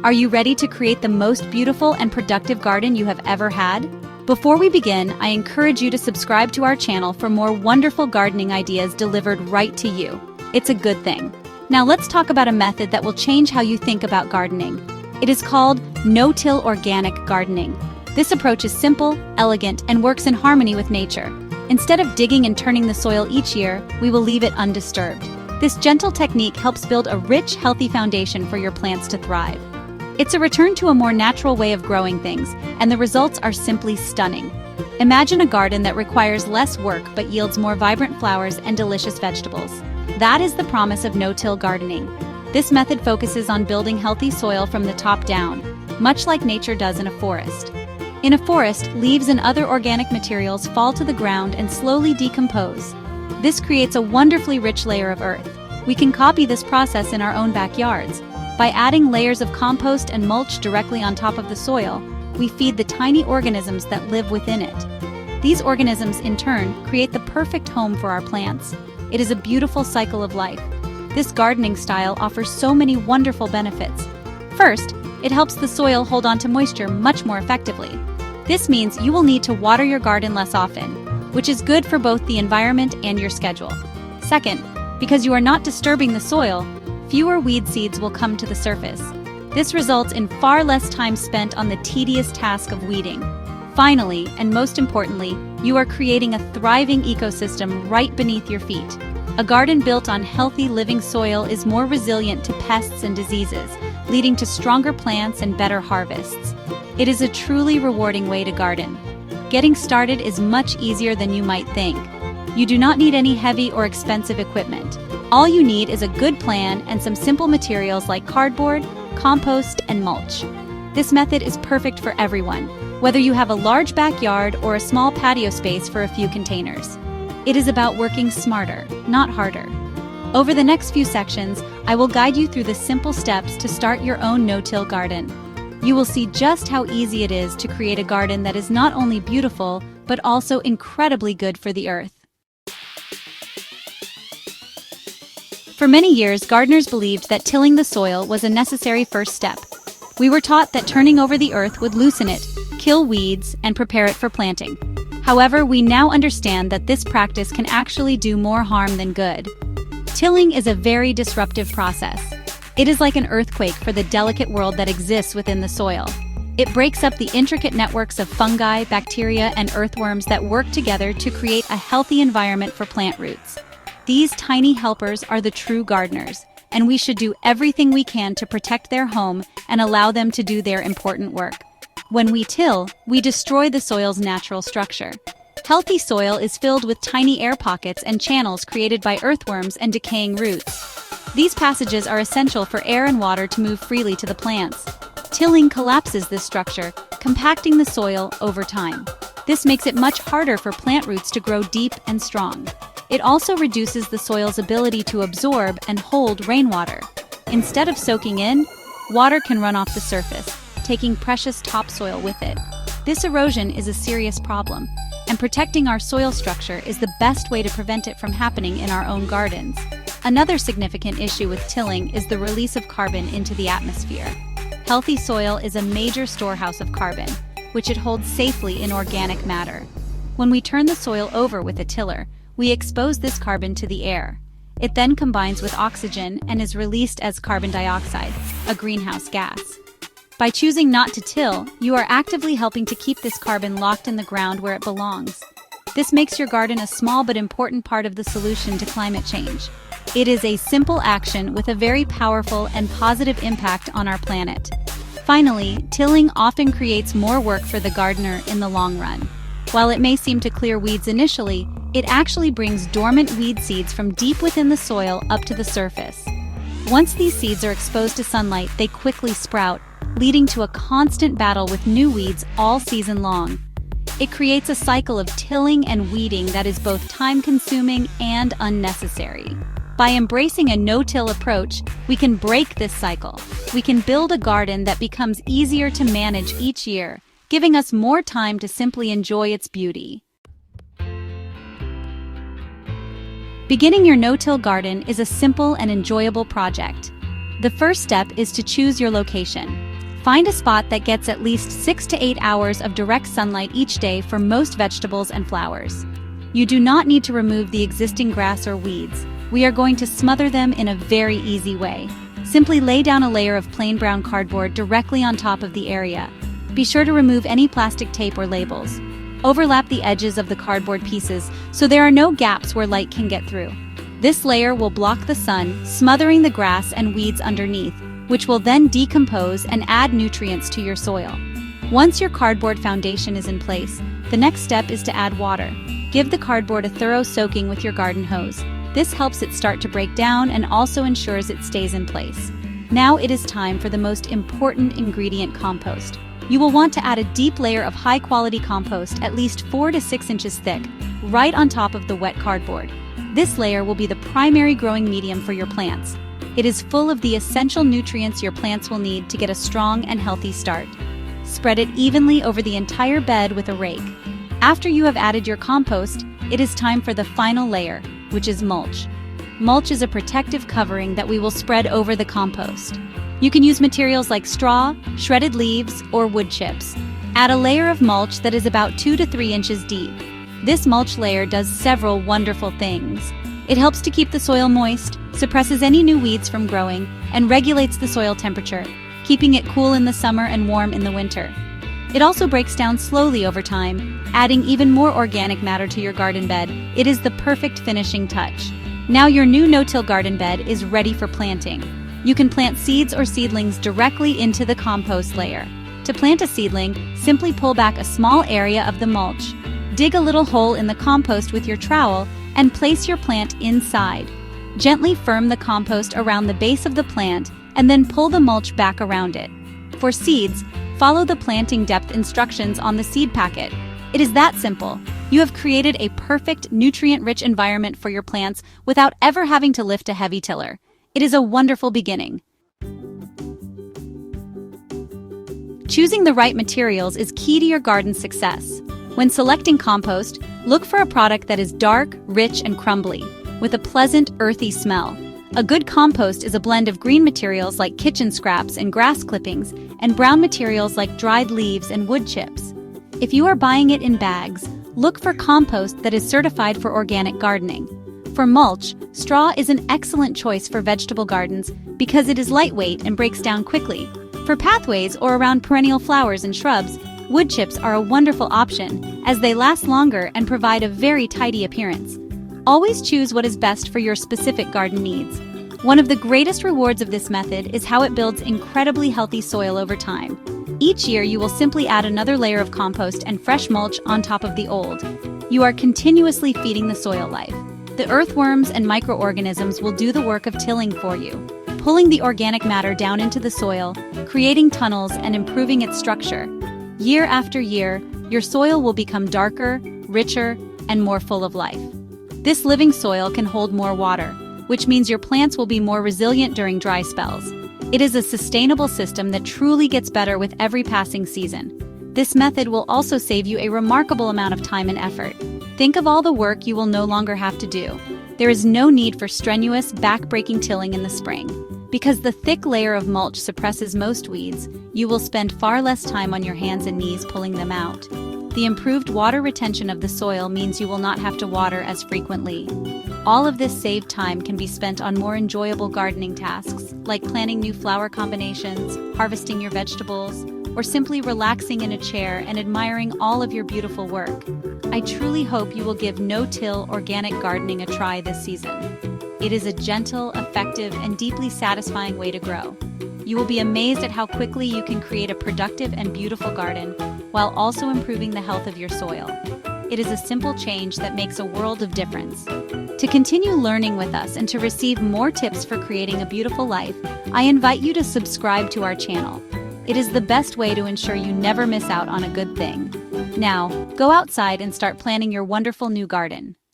Are you ready to create the most beautiful and productive garden you have ever had? Before we begin, I encourage you to subscribe to our channel for more wonderful gardening ideas delivered right to you. It's a good thing. Now let's talk about a method that will change how you think about gardening. It is called no-till organic gardening. This approach is simple, elegant, and works in harmony with nature. Instead of digging and turning the soil each year, we will leave it undisturbed. This gentle technique helps build a rich, healthy foundation for your plants to thrive. It's a return to a more natural way of growing things, and the results are simply stunning. Imagine a garden that requires less work but yields more vibrant flowers and delicious vegetables. That is the promise of no-till gardening. This method focuses on building healthy soil from the top down, much like nature does in a forest. In a forest, leaves and other organic materials fall to the ground and slowly decompose. This creates a wonderfully rich layer of earth. We can copy this process in our own backyards. By adding layers of compost and mulch directly on top of the soil, we feed the tiny organisms that live within it. These organisms, in turn, create the perfect home for our plants. It is a beautiful cycle of life. This gardening style offers so many wonderful benefits. First, it helps the soil hold on to moisture much more effectively. This means you will need to water your garden less often, which is good for both the environment and your schedule. Second, because you are not disturbing the soil, fewer weed seeds will come to the surface. This results in far less time spent on the tedious task of weeding. Finally, and most importantly, you are creating a thriving ecosystem right beneath your feet. A garden built on healthy living soil is more resilient to pests and diseases, leading to stronger plants and better harvests. It is a truly rewarding way to garden. Getting started is much easier than you might think. You do not need any heavy or expensive equipment. All you need is a good plan and some simple materials like cardboard, compost, and mulch. This method is perfect for everyone, whether you have a large backyard or a small patio space for a few containers. It is about working smarter, not harder. Over the next few sections, I will guide you through the simple steps to start your own no-till garden. You will see just how easy it is to create a garden that is not only beautiful, but also incredibly good for the earth. For many years, gardeners believed that tilling the soil was a necessary first step. We were taught that turning over the earth would loosen it, kill weeds, and prepare it for planting. However, we now understand that this practice can actually do more harm than good. Tilling is a very disruptive process. It is like an earthquake for the delicate world that exists within the soil. It breaks up the intricate networks of fungi, bacteria, and earthworms that work together to create a healthy environment for plant roots. These tiny helpers are the true gardeners, and we should do everything we can to protect their home and allow them to do their important work. When we till, we destroy the soil's natural structure. Healthy soil is filled with tiny air pockets and channels created by earthworms and decaying roots. These passages are essential for air and water to move freely to the plants. Tilling collapses this structure, compacting the soil over time. This makes it much harder for plant roots to grow deep and strong. It also reduces the soil's ability to absorb and hold rainwater. Instead of soaking in, water can run off the surface, taking precious topsoil with it. This erosion is a serious problem, and protecting our soil structure is the best way to prevent it from happening in our own gardens. Another significant issue with tilling is the release of carbon into the atmosphere. Healthy soil is a major storehouse of carbon, which it holds safely in organic matter. When we turn the soil over with a tiller, we expose this carbon to the air. It then combines with oxygen and is released as carbon dioxide, a greenhouse gas. By choosing not to till, you are actively helping to keep this carbon locked in the ground where it belongs. This makes your garden a small but important part of the solution to climate change. It is a simple action with a very powerful and positive impact on our planet. Finally, tilling often creates more work for the gardener in the long run. While it may seem to clear weeds initially, it actually brings dormant weed seeds from deep within the soil up to the surface. Once these seeds are exposed to sunlight, they quickly sprout, leading to a constant battle with new weeds all season long. It creates a cycle of tilling and weeding that is both time-consuming and unnecessary. By embracing a no-till approach, we can break this cycle. We can build a garden that becomes easier to manage each year, giving us more time to simply enjoy its beauty. Beginning your no-till garden is a simple and enjoyable project. The first step is to choose your location. Find a spot that gets at least 6 to 8 hours of direct sunlight each day for most vegetables and flowers. You do not need to remove the existing grass or weeds. We are going to smother them in a very easy way. Simply lay down a layer of plain brown cardboard directly on top of the area. Be sure to remove any plastic tape or labels. Overlap the edges of the cardboard pieces so there are no gaps where light can get through. This layer will block the sun, smothering the grass and weeds underneath, which will then decompose and add nutrients to your soil. Once your cardboard foundation is in place, the next step is to add water. Give the cardboard a thorough soaking with your garden hose. This helps it start to break down and also ensures it stays in place. Now it is time for the most important ingredient, compost. You will want to add a deep layer of high-quality compost, at least 4 to 6 inches thick, right on top of the wet cardboard. This layer will be the primary growing medium for your plants. It is full of the essential nutrients your plants will need to get a strong and healthy start. Spread it evenly over the entire bed with a rake. After you have added your compost, it is time for the final layer, which is mulch. Mulch is a protective covering that we will spread over the compost. You can use materials like straw, shredded leaves, or wood chips. Add a layer of mulch that is about 2 to 3 inches deep. This mulch layer does several wonderful things. It helps to keep the soil moist, suppresses any new weeds from growing, and regulates the soil temperature, keeping it cool in the summer and warm in the winter. It also breaks down slowly over time, adding even more organic matter to your garden bed. It is the perfect finishing touch. Now your new no-till garden bed is ready for planting. You can plant seeds or seedlings directly into the compost layer. To plant a seedling, simply pull back a small area of the mulch. Dig a little hole in the compost with your trowel and place your plant inside. Gently firm the compost around the base of the plant and then pull the mulch back around it. For seeds, follow the planting depth instructions on the seed packet. It is that simple. You have created a perfect, nutrient-rich environment for your plants without ever having to lift a heavy tiller. It is a wonderful beginning. Choosing the right materials is key to your garden's success. When selecting compost, look for a product that is dark, rich, and crumbly, with a pleasant, earthy smell. A good compost is a blend of green materials like kitchen scraps and grass clippings, and brown materials like dried leaves and wood chips. If you are buying it in bags, look for compost that is certified for organic gardening. For mulch, straw is an excellent choice for vegetable gardens because it is lightweight and breaks down quickly. For pathways or around perennial flowers and shrubs, wood chips are a wonderful option as they last longer and provide a very tidy appearance. Always choose what is best for your specific garden needs. One of the greatest rewards of this method is how it builds incredibly healthy soil over time. Each year you will simply add another layer of compost and fresh mulch on top of the old. You are continuously feeding the soil life. The earthworms and microorganisms will do the work of tilling for you, pulling the organic matter down into the soil, creating tunnels and improving its structure. Year after year, your soil will become darker, richer, and more full of life. This living soil can hold more water, which means your plants will be more resilient during dry spells. It is a sustainable system that truly gets better with every passing season. This method will also save you a remarkable amount of time and effort. Think of all the work you will no longer have to do. There is no need for strenuous, back-breaking tilling in the spring. Because the thick layer of mulch suppresses most weeds, you will spend far less time on your hands and knees pulling them out. The improved water retention of the soil means you will not have to water as frequently. All of this saved time can be spent on more enjoyable gardening tasks, like planning new flower combinations, harvesting your vegetables, or simply relaxing in a chair and admiring all of your beautiful work. I truly hope you will give no-till organic gardening a try this season. It is a gentle, effective, and deeply satisfying way to grow. You will be amazed at how quickly you can create a productive and beautiful garden while also improving the health of your soil. It is a simple change that makes a world of difference. To continue learning with us and to receive more tips for creating a beautiful life, I invite you to subscribe to our channel. It is the best way to ensure you never miss out on a good thing. Now, go outside and start planning your wonderful new garden.